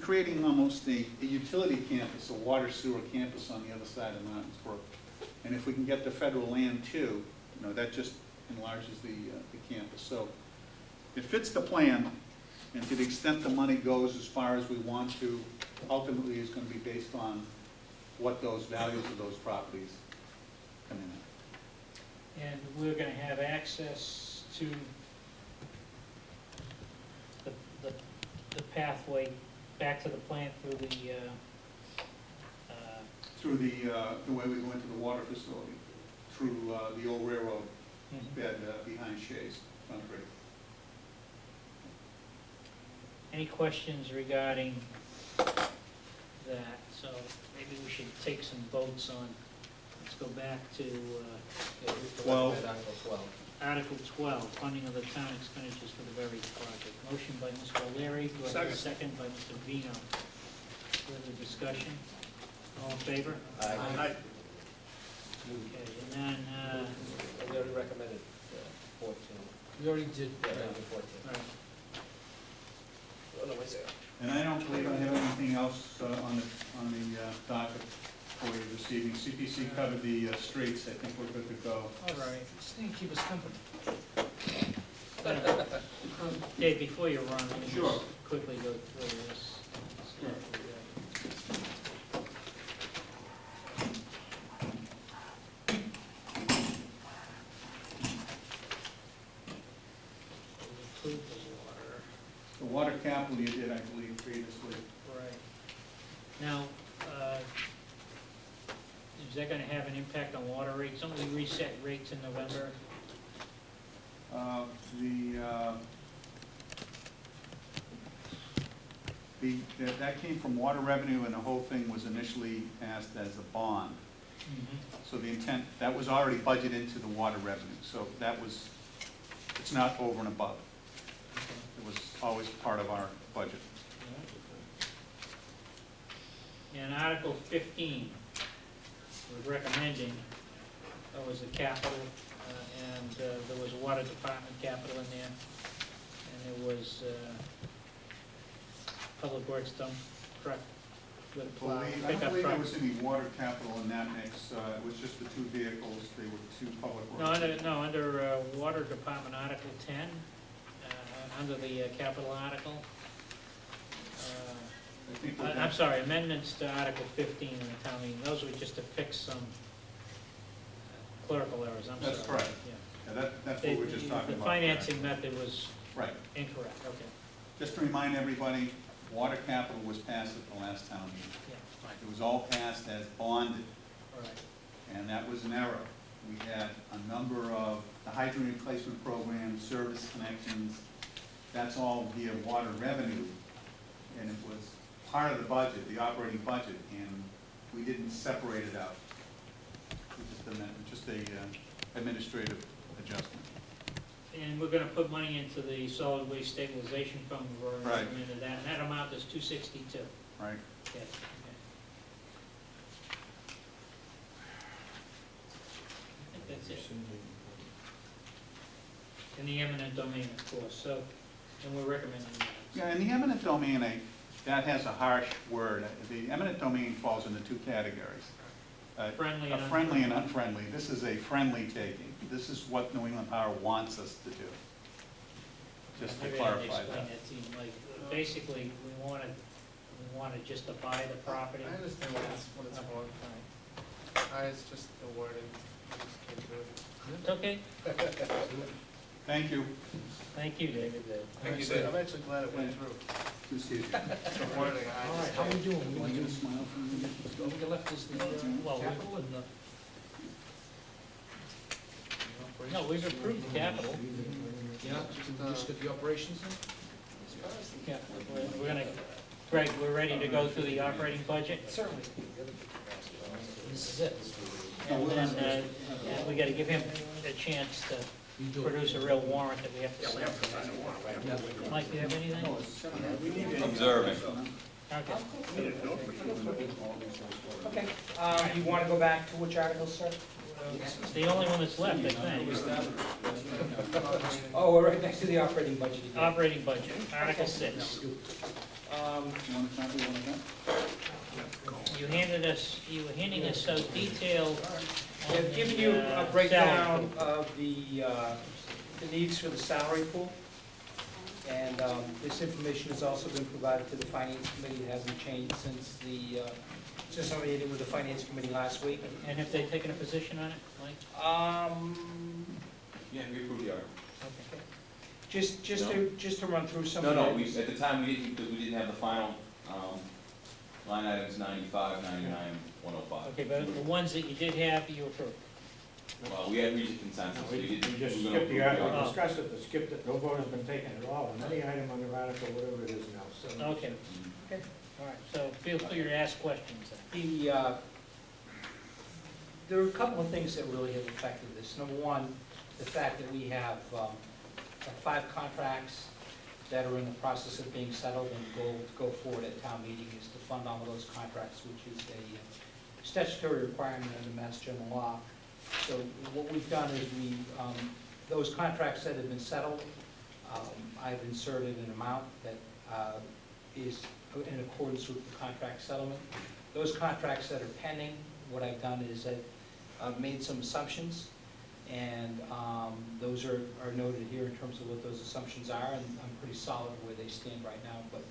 creating almost a utility campus, a water sewer campus on the other side of Martins Brook. And if we can get the federal land too, you know, that just enlarges the campus. So it fits the plan, and to the extent the money goes as far as we want to, ultimately is going to be based on what those values of those properties come in at. And we're going to have access to the pathway back to the plant through the way we go into the water facility, through the old railroad bed behind Shay's concrete. Any questions regarding that? So maybe we should take some votes on, let's go back to 12. Article 12, funding of the town expenditures for the various project. Motion by Mr. O'Leary, do I have a second by Mr. Vino? Further discussion? All in favor? Aye. Okay, and then, We already recommended 14. We already did. Yeah, 14. all right. Oh, no, wait a second. And I don't believe I have anything else on the docket for you this evening. CPC covered the streets. I think we're good to go. All right. Stay and keep us company. Dave, before you run, let me Sure. just quickly go through this. Include the water. The water capital you did, I believe, previously. Right. Now, is that gonna have an impact on water rates? Don't we reset rates in November? That came from water revenue, and the whole thing was initially passed as a bond. So the intent, that was already budgeted into the water revenue, so that was, it's not over and above. It was always part of our budget. And Article 15, was recommending, that was the capital, and there was water department capital in there, and there was public works dump truck with a plow, I don't pickup believe there truck. was any water capital in that mix. It was just the two vehicles. They were two public works. Under water department Article 10, under the capital article. I think we're I'm sorry, amendments to Article 15 in the town meeting. Those were just to fix some clerical errors, I'm sorry. That's correct. Yeah. Yeah, that's what we're just talking about. The financing method was Right. incorrect, okay. Just to remind everybody, water capital was passed at the last town meeting. Yeah, It was all passed as bonded, all right. and that was an error. We had a number of the hydrant replacement program, service connections, that's all via water revenue, and it was part of the budget, the operating budget, and we didn't separate it out. Just a administrative adjustment. And we're gonna put money into the solid waste stabilization fund, we've already Right. recommended that, and that amount is $262. Right. Okay. I think that's it. In the eminent domain, of course, so, and we're recommending that. Yeah, in the eminent domain, that has a harsh word. The eminent domain falls into two categories. Friendly and friendly and unfriendly. This is a friendly taking. This is what New England Power wants us to do. Just to Maybe I didn't clarify explain that. that to you, like, basically, we wanted just to buy the property. I understand what it's for. It's just the wording. I just can't do it. It's okay, Thank you. thank you, David. Thank you, Dave. I'm actually glad it went through. Excuse me. The wording, I All right, how we understand. doing? Want to get a smile from you? We left is the Well, capital and the. No, we've approved the capital. Yeah, just get the operations in? Yeah, we're gonna, Greg, we're ready to go through the operating budget? Certainly. This is it. And then, we gotta give him a chance to You do it. produce a real warrant that we have to sign. Yeah. Mike, do you have anything? Observing. Okay. Okay, you want to go back to which articles, sir? It's the only one that's left, I think. Oh, we're right next to the operating budget again. Operating budget, Article 6. You want a copy, you want a copy? You were handing us so detailed. on I've given the, you a salary breakdown pool. of the needs for the salary pool. And this information has also been provided to the finance committee. It hasn't changed since our meeting with the finance committee last week. And have they taken a position on it, Mike? Yeah, we approved the article. Okay. Just to run through some No, of no, the. at the time, we didn't, because we didn't have the final, line items 95, 99, 105. Okay, but the ones that you did have, you approved. Well, we had reached a consensus, so we We didn't. just we were gonna skipped the approve article, article. discussed it, but skipped it, no vote has been taken at all, on any item under article, whatever it is now, 76. Okay. All right, so feel free to ask questions then. There are a couple of things that really have affected this. Number one, the fact that we have 5 contracts that are in the process of being settled and go forward at town meeting is to fund all of those contracts, which is a statutory requirement under Mass General Law. So what we've done is those contracts that have been settled, I've inserted an amount that is in accordance with the contract settlement. Those contracts that are pending, what I've done is I've made some assumptions, and those are noted here in terms of what those assumptions are, and I'm pretty solid where they stand right now, but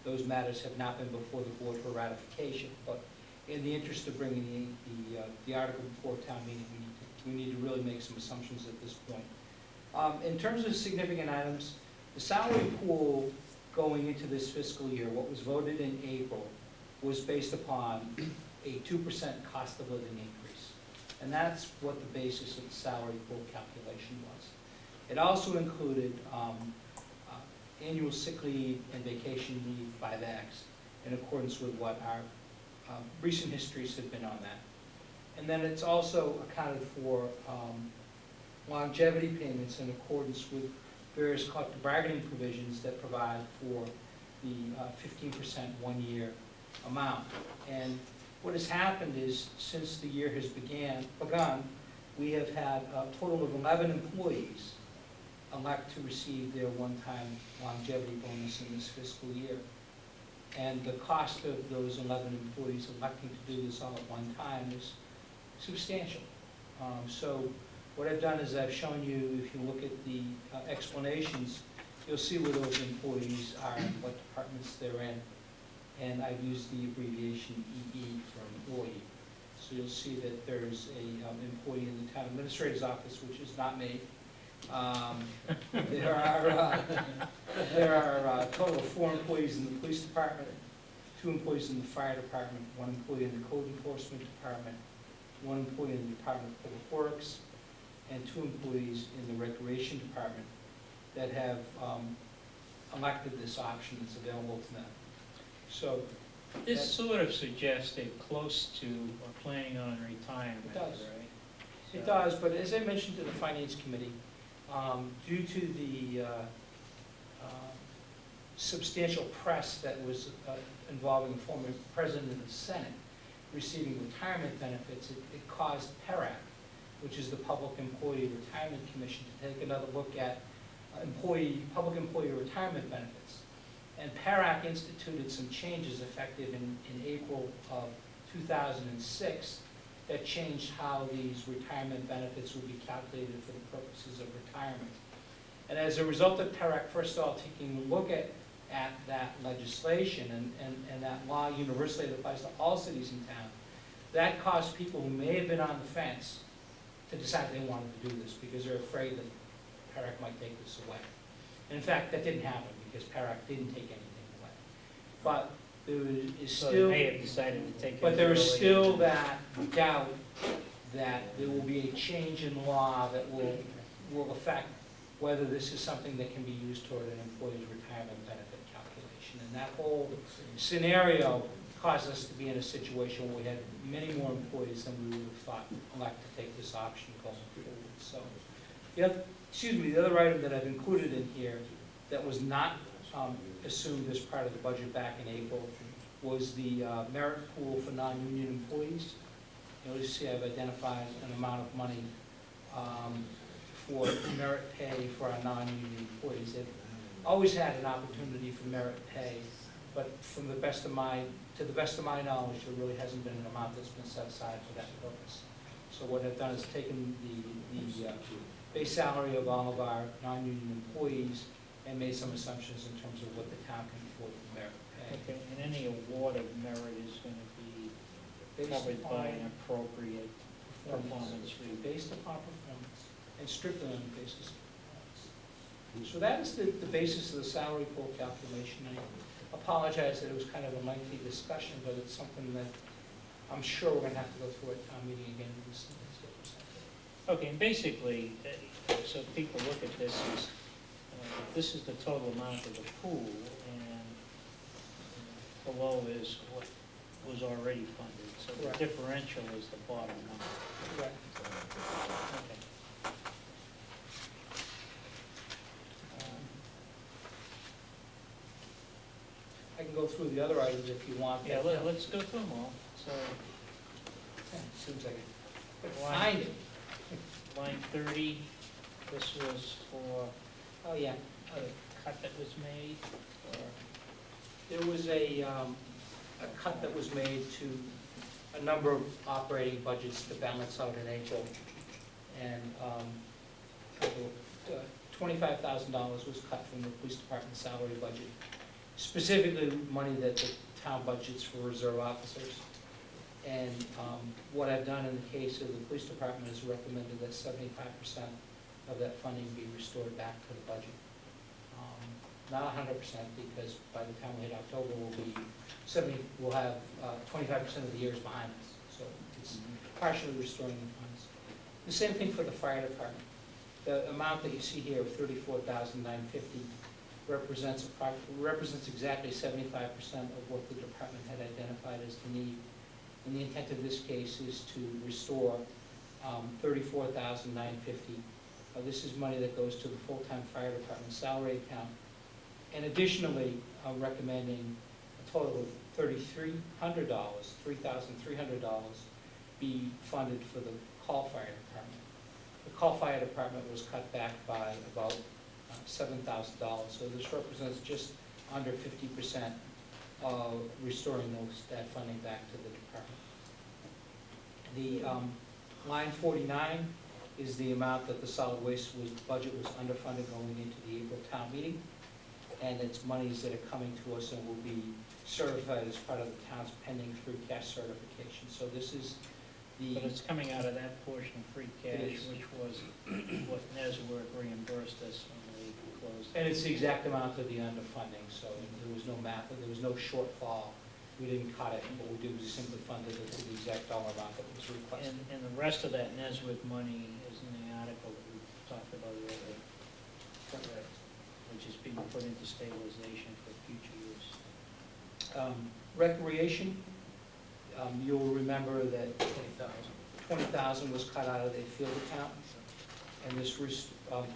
those matters have not been before the board for ratification. But in the interest of bringing the article before town meeting, we need to really make some assumptions at this point. In terms of significant items, the salary pool going into this fiscal year, what was voted in April, was based upon a 2% cost of living increase. And that's what the basis of the salary pool calculation was. It also included annual sick leave and vacation leave by VAX in accordance with what our recent histories have been on that. And then it's also accounted for longevity payments in accordance with various collective bargaining provisions that provide for the 15% one-year amount. And what has happened is, since the year has begun, we have had a total of 11 employees elect to receive their one-time longevity bonus in this fiscal year. And the cost of those 11 employees electing to do this all at one time is substantial. So what I've done is I've shown you, if you look at the explanations, you'll see where those employees are and what departments they're in. And I've used the abbreviation EE for employee. So you'll see that there's a employee in the town administrator's office, which is not me. There are a total of 4 employees in the police department, 2 employees in the fire department, 1 employee in the code enforcement department, 1 employee in the Department of Public Works, and 2 employees in the recreation department that have elected this option that's available to them. So This sort of suggests they're close to or planning on retirement, It does. right? it So- does, but as I mentioned to the Finance Committee, due to the substantial press that was involving the former President of the Senate receiving retirement benefits, it caused PERAC, which is the Public Employee Retirement Commission, to take another look at public employee retirement benefits. And PERAC instituted some changes effective in April of 2006 that changed how these retirement benefits would be calculated for the purposes of retirement. And as a result of PERAC first of all taking a look at that legislation and that law universally that applies to all cities in town, that caused people who may have been on the fence to decide they wanted to do this because they're afraid that PERAC might take this away. And in fact, that didn't happen because PERAC didn't take anything away. But there is So still, they may have decided to take it. but there is early. still that doubt that there will be a change in law that will affect whether this is something that can be used toward an employee's retirement benefit calculation. And that whole scenario caused us to be in a situation where we had many more employees than we would have thought elect to take this option going forward. So, the other item that I've included in here that was not assumed as part of the budget back in April was the merit pool for non-union employees. You'll see I've identified an amount of money for merit pay for our non-union employees. They've always had an opportunity for merit pay but to the best of my knowledge, there really hasn't been an amount that's been set aside for that purpose. So what I've done is taken the base salary of all of our non-union employees and made some assumptions in terms of what the town can afford for merit pay. Okay, and any award of merit is gonna be Based covered by upon an appropriate performance review. based upon performance, and strictly on the basis of performance. So that is the basis of the salary pool calculation. I apologize that it was kind of a lengthy discussion, but it's something that I'm sure we're gonna have to go through at town meeting again. Okay, and basically, so people look at this is the total amount of the pool, and below is what was already funded. So the Correct. differential is the bottom line. Correct. Okay. I can go through the other items if you want. Yeah, let's go through them all. So, Seems like it. Line- Find it. line 30, this was for Oh, yeah. a cut that was made, or, There was a cut that was made to a number of operating budgets to balance out in April. And $25,000 was cut from the police department salary budget, specifically money that the town budgets for reserve officers. And what I've done in the case of the police department is recommended that 75% of that funding be restored back to the budget. Not 100%, because by the time we hit October, we'll have 25% of the years behind us. So it's partially restoring the funds. The same thing for the fire department. The amount that you see here of $34,950 represents exactly 75% of what the department had identified as the need. And the intent of this case is to restore $34,950. This is money that goes to the full-time fire department salary account. And additionally, I'm recommending a total of $3,300 be funded for the call fire department. The call fire department was cut back by about $7,000, so this represents just under 50% of restoring that funding back to the department. The line 49 is the amount that the solid waste budget was underfunded going into the April town meeting. And it's monies that are coming to us and will be certified as part of the town's pending free cash certification. So this is but it's coming out of that portion of free cash, is. which was what Nesworth reimbursed us when we closed. And it's the exact amount of the underfunding, so there was no math, there was no shortfall. We didn't cut it, what we did was simply funded it to the exact dollar amount that was requested. And the rest of that Nesworth money is in the article that we talked about earlier, which is being put into stabilization for future use. Recreation, you'll remember that $20,000 was cut out of the field account, and this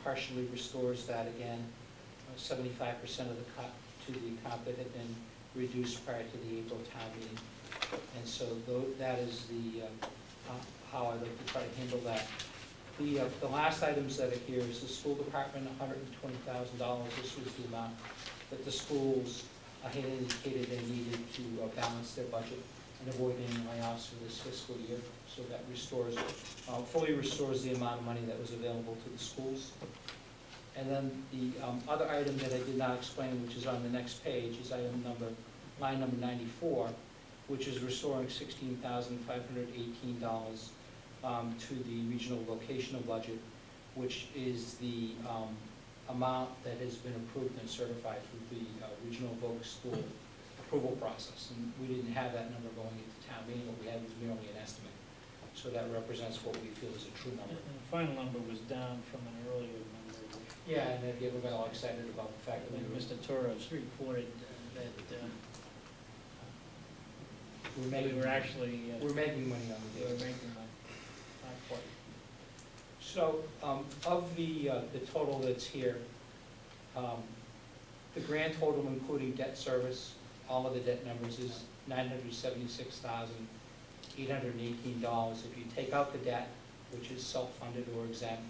partially restores that again, 75% of the cut to the account that had been reduced prior to the April town meeting. And so that is how I like to try to handle that. The last items that are here is the school department, $120,000. This was the amount that the schools had indicated they needed to balance their budget and avoid any layoffs for this fiscal year. So that fully restores the amount of money that was available to the schools. And then the other item that I did not explain, which is on the next page, is line number 94, which is restoring $16,518 to the regional vocational budget, which is the amount that has been approved and certified through the regional voc school approval process. And we didn't have that number going into town meeting, what we had was merely an estimate. So that represents what we feel is a true number. And the final number was down from an earlier number. Yeah, and then we got all excited about the fact that Mr. Torres reported that we're we making, were actually, we're making money on we were it. making money, not quite. So, of the total that's here, the grand total including debt service, all of the debt numbers is $976,818. If you take out the debt, which is self-funded or exempt,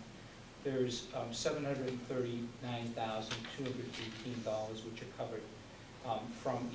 there's $739,218, which are covered from